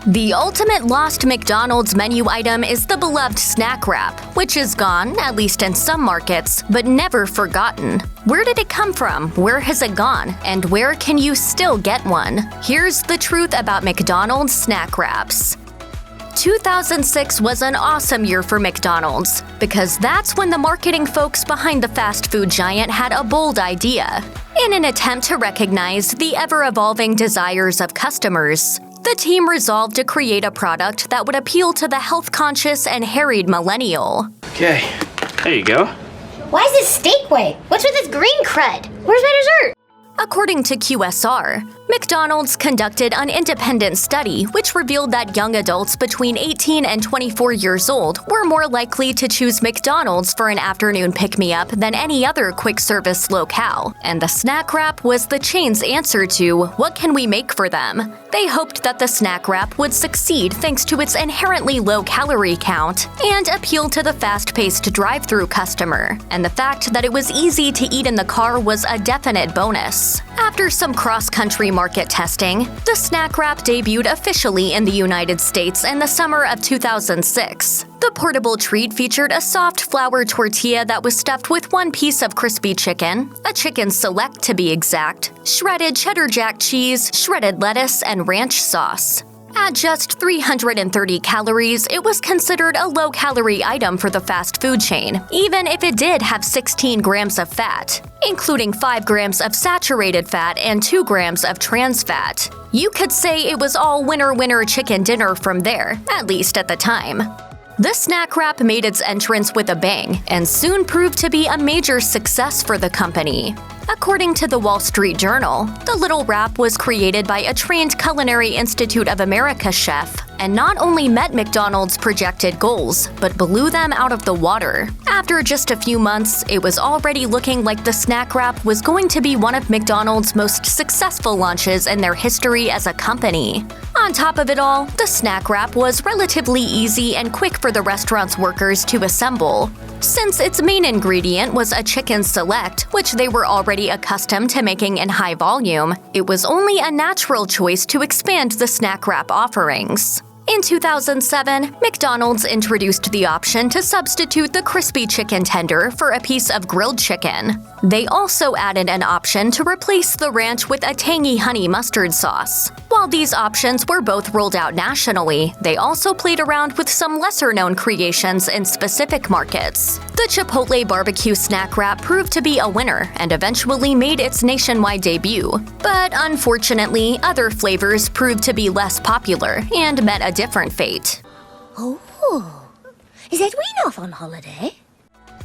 The ultimate lost McDonald's menu item is the beloved snack wrap, which is gone, at least in some markets, but never forgotten. Where did it come from? Where has it gone? And where can you still get one? Here's the truth about McDonald's snack wraps. 2006 was an awesome year for McDonald's, because that's when the marketing folks behind the fast food giant had a bold idea. In an attempt to recognize the ever-evolving desires of customers, the team resolved to create a product that would appeal to the health-conscious and harried millennial. Okay, there you go. Why is this steak way? What's with this green crud? Where's my dessert? According to QSR, McDonald's conducted an independent study which revealed that young adults between 18 and 24 years old were more likely to choose McDonald's for an afternoon pick-me-up than any other quick-service locale, and the snack wrap was the chain's answer to, what can we make for them? They hoped that the snack wrap would succeed thanks to its inherently low calorie count and appeal to the fast-paced drive-thru customer, and the fact that it was easy to eat in the car was a definite bonus. After some cross-country market testing, the snack wrap debuted officially in the United States in the summer of 2006. The portable treat featured a soft flour tortilla that was stuffed with one piece of crispy chicken, a chicken select to be exact, shredded cheddar jack cheese, shredded lettuce, and ranch sauce. At just 330 calories, it was considered a low-calorie item for the fast food chain, even if it did have 16 grams of fat, including 5 grams of saturated fat and 2 grams of trans fat. You could say it was all winner-winner chicken dinner from there, at least at the time. The snack wrap made its entrance with a bang and soon proved to be a major success for the company. According to the Wall Street Journal, the little wrap was created by a trained Culinary Institute of America chef and not only met McDonald's projected goals, but blew them out of the water. After just a few months, it was already looking like the snack wrap was going to be one of McDonald's most successful launches in their history as a company. On top of it all, the snack wrap was relatively easy and quick for the restaurant's workers to assemble. Since its main ingredient was a chicken select, which they were already accustomed to making in high volume, it was only a natural choice to expand the snack wrap offerings. In 2007, McDonald's introduced the option to substitute the crispy chicken tender for a piece of grilled chicken. They also added an option to replace the ranch with a tangy honey mustard sauce. While these options were both rolled out nationally, they also played around with some lesser-known creations in specific markets. The Chipotle barbecue snack wrap proved to be a winner and eventually made its nationwide debut. But unfortunately, other flavors proved to be less popular and met a different fate. Oh, is Edwin off on holiday?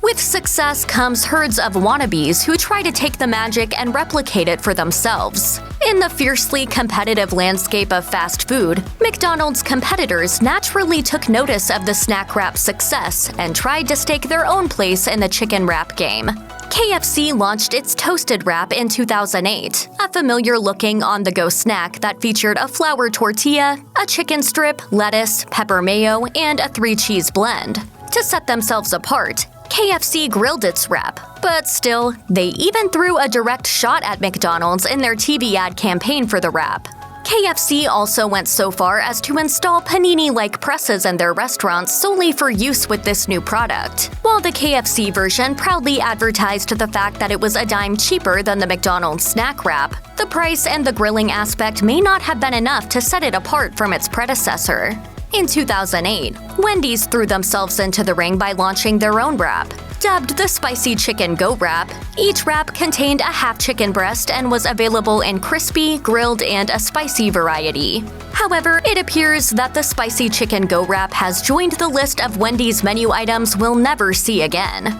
With success comes herds of wannabes who try to take the magic and replicate it for themselves. In the fiercely competitive landscape of fast food, McDonald's competitors naturally took notice of the snack wrap's success and tried to stake their own place in the chicken wrap game. KFC launched its toasted wrap in 2008, a familiar-looking on-the-go snack that featured a flour tortilla, a chicken strip, lettuce, pepper mayo, and a 3-cheese blend. To set themselves apart, KFC grilled its wrap, but still, they even threw a direct shot at McDonald's in their TV ad campaign for the wrap. KFC also went so far as to install panini-like presses in their restaurants solely for use with this new product. While the KFC version proudly advertised the fact that it was a dime cheaper than the McDonald's snack wrap, the price and the grilling aspect may not have been enough to set it apart from its predecessor. In 2008, Wendy's threw themselves into the ring by launching their own wrap. Dubbed the Spicy Chicken Go Wrap, each wrap contained a half chicken breast and was available in crispy, grilled, and a spicy variety. However, it appears that the Spicy Chicken Go Wrap has joined the list of Wendy's menu items we'll never see again.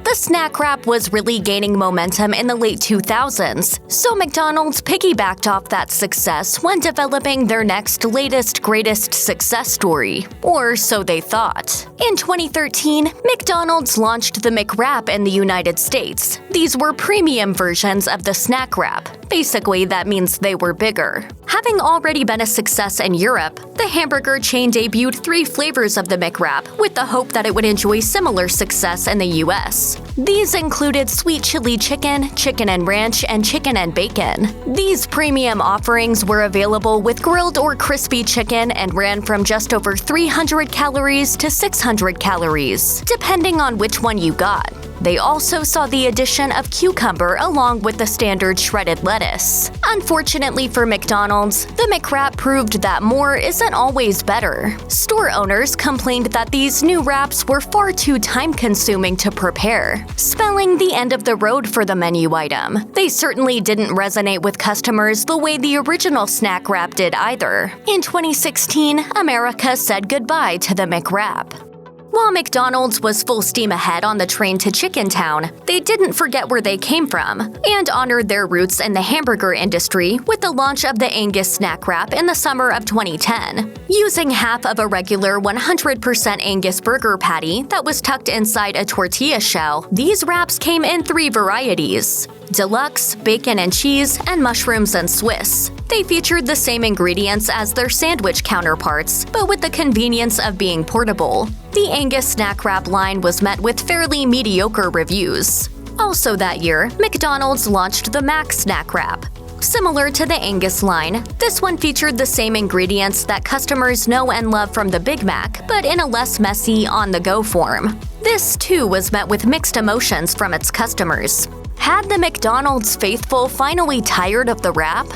The snack wrap was really gaining momentum in the late 2000s, so McDonald's piggybacked off that success when developing their next latest greatest success story, or so they thought. In 2013, McDonald's launched the McWrap in the United States. These were premium versions of the snack wrap, Basically, that means they were bigger. Having already been a success in Europe, the hamburger chain debuted 3 flavors of the McWrap with the hope that it would enjoy similar success in the US. These included sweet chili chicken, chicken and ranch, and chicken and bacon. These premium offerings were available with grilled or crispy chicken and ran from just over 300 calories to 600 calories, depending on which one you got. They also saw the addition of cucumber along with the standard shredded lettuce. Unfortunately for McDonald's, the McWrap proved that more isn't always better. Store owners complained that these new wraps were far too time-consuming to prepare, spelling the end of the road for the menu item. They certainly didn't resonate with customers the way the original snack wrap did either. In 2016, America said goodbye to the McWrap. While McDonald's was full steam ahead on the train to Chickentown, they didn't forget where they came from and honored their roots in the hamburger industry with the launch of the Angus Snack Wrap in the summer of 2010. Using half of a regular 100% Angus burger patty that was tucked inside a tortilla shell, these wraps came in 3 varieties: deluxe, bacon and cheese, and mushrooms and Swiss. They featured the same ingredients as their sandwich counterparts, but with the convenience of being portable. The Angus Snack Wrap line was met with fairly mediocre reviews. Also that year, McDonald's launched the Mac Snack Wrap. Similar to the Angus line, this one featured the same ingredients that customers know and love from the Big Mac, but in a less messy, on-the-go form. This, too, was met with mixed emotions from its customers. Had the McDonald's faithful finally tired of the wrap?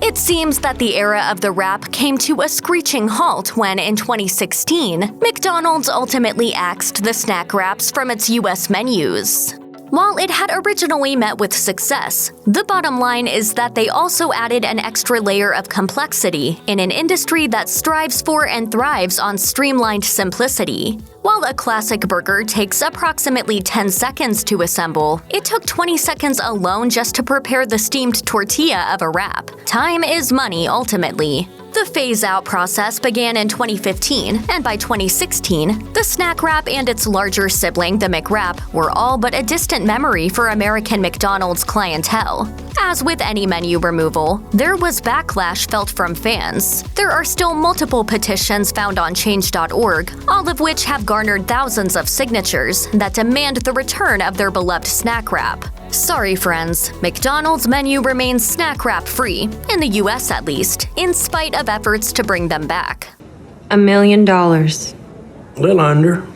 It seems that the era of the wrap came to a screeching halt when, in 2016, McDonald's ultimately axed the snack wraps from its US menus. While it had originally met with success, the bottom line is that they also added an extra layer of complexity in an industry that strives for and thrives on streamlined simplicity. While a classic burger takes approximately 10 seconds to assemble, it took 20 seconds alone just to prepare the steamed tortilla of a wrap. Time is money ultimately. The phase-out process began in 2015, and by 2016, the snack wrap and its larger sibling, the McWrap, were all but a distant memory for American McDonald's clientele. As with any menu removal, there was backlash felt from fans. There are still multiple petitions found on change.org, all of which have garnered thousands of signatures that demand the return of their beloved snack wrap. Sorry, friends, McDonald's menu remains snack wrap free, in the US at least, in spite of efforts to bring them back. $1 million. Little under.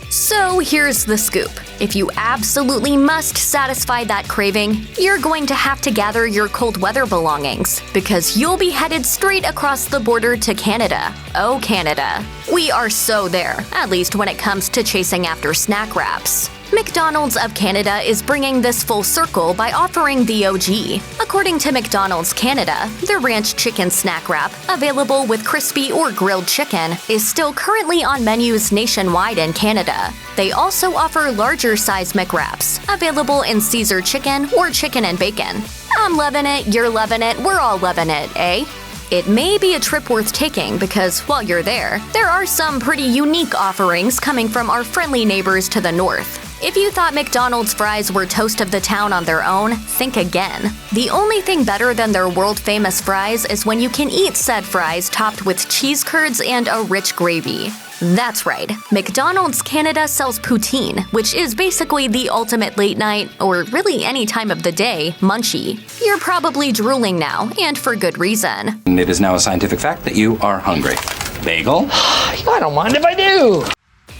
So here's the scoop. If you absolutely must satisfy that craving, you're going to have to gather your cold weather belongings, because you'll be headed straight across the border to Canada. Oh, Canada. We are so there, at least when it comes to chasing after snack wraps. McDonald's of Canada is bringing this full circle by offering the OG. According to McDonald's Canada, the Ranch Chicken Snack Wrap, available with crispy or grilled chicken, is still currently on menus nationwide in Canada. They also offer larger-size McWraps, available in Caesar chicken or chicken and bacon. I'm loving it, you're loving it, we're all loving it, eh? It may be a trip worth taking because, while you're there are some pretty unique offerings coming from our friendly neighbors to the north. If you thought McDonald's fries were toast of the town on their own, think again. The only thing better than their world-famous fries is when you can eat said fries topped with cheese curds and a rich gravy. That's right, McDonald's Canada sells poutine, which is basically the ultimate late night, or really any time of the day, munchie. You're probably drooling now, and for good reason. It is now a scientific fact that you are hungry. Bagel? I don't mind if I do.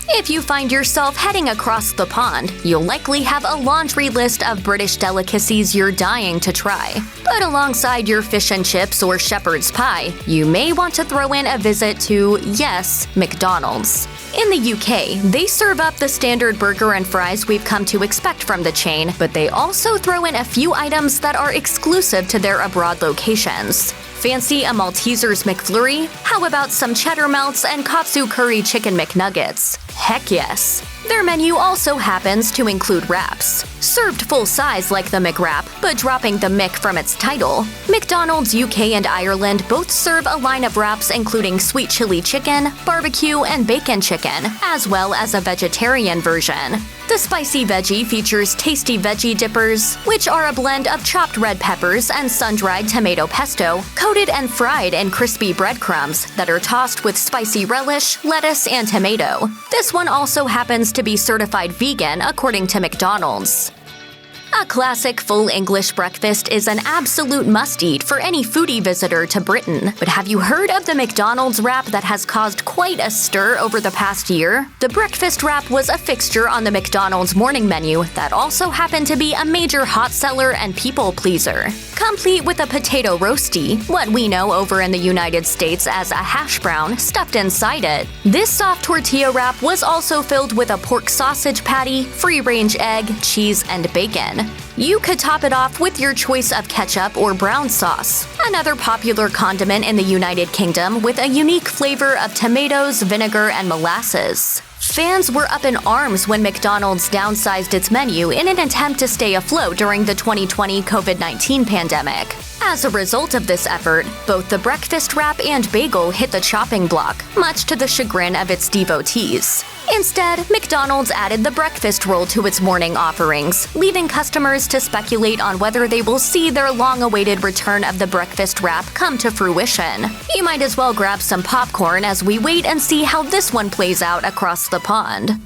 If you find yourself heading across the pond, you'll likely have a laundry list of British delicacies you're dying to try. But alongside your fish and chips or shepherd's pie, you may want to throw in a visit to, yes, McDonald's. In the UK, they serve up the standard burger and fries we've come to expect from the chain, but they also throw in a few items that are exclusive to their abroad locations. Fancy a Malteser's McFlurry? How about some cheddar melts and katsu curry chicken McNuggets? Heck yes! Their menu also happens to include wraps. Served full size like the McWrap, but dropping the Mc from its title, McDonald's UK and Ireland both serve a line of wraps including sweet chili chicken, barbecue, and bacon chicken, as well as a vegetarian version. The spicy veggie features tasty veggie dippers, which are a blend of chopped red peppers and sun-dried tomato pesto, coated and fried in crispy breadcrumbs that are tossed with spicy relish, lettuce, and tomato. This one also happens to be certified vegan according to McDonald's. A classic full English breakfast is an absolute must-eat for any foodie visitor to Britain. But have you heard of the McDonald's wrap that has caused quite a stir over the past year? The breakfast wrap was a fixture on the McDonald's morning menu that also happened to be a major hot seller and people pleaser. Complete with a potato roasty, what we know over in the United States as a hash brown, stuffed inside it. This soft tortilla wrap was also filled with a pork sausage patty, free-range egg, cheese, and bacon. You could top it off with your choice of ketchup or brown sauce, another popular condiment in the United Kingdom with a unique flavor of tomatoes, vinegar, and molasses. Fans were up in arms when McDonald's downsized its menu in an attempt to stay afloat during the 2020 COVID-19 pandemic. As a result of this effort, both the breakfast wrap and bagel hit the chopping block, much to the chagrin of its devotees. Instead, McDonald's added the breakfast roll to its morning offerings, leaving customers to speculate on whether they will see their long-awaited return of the breakfast wrap come to fruition. You might as well grab some popcorn as we wait and see how this one plays out across the pond.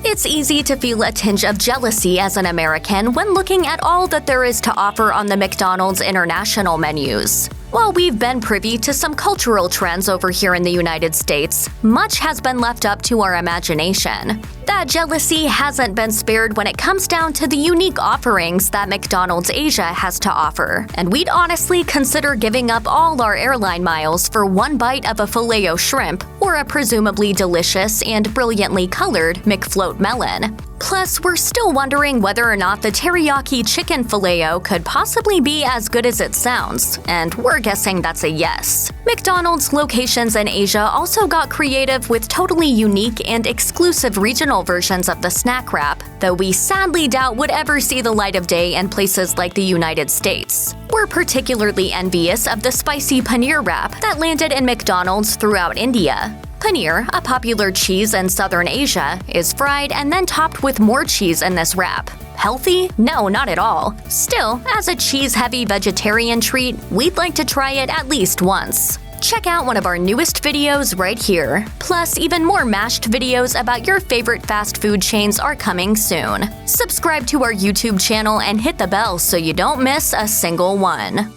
It's easy to feel a tinge of jealousy as an American when looking at all that there is to offer on the McDonald's international menus. While we've been privy to some cultural trends over here in the United States, much has been left up to our imagination. That jealousy hasn't been spared when it comes down to the unique offerings that McDonald's Asia has to offer, and we'd honestly consider giving up all our airline miles for one bite of a filet-o shrimp or a presumably delicious and brilliantly colored McFloat melon. Plus, we're still wondering whether or not the teriyaki chicken filet-o could possibly be as good as it sounds, and we're guessing that's a yes. McDonald's locations in Asia also got creative with totally unique and exclusive regional versions of the snack wrap, though we sadly doubt would ever see the light of day in places like the United States. We're particularly envious of the spicy paneer wrap that landed in McDonald's throughout India. Paneer, a popular cheese in southern Asia, is fried and then topped with more cheese in this wrap. Healthy? No, not at all. Still, as a cheese-heavy vegetarian treat, we'd like to try it at least once. Check out one of our newest videos right here. Plus, even more mashed videos about your favorite fast food chains are coming soon. Subscribe to our YouTube channel and hit the bell so you don't miss a single one.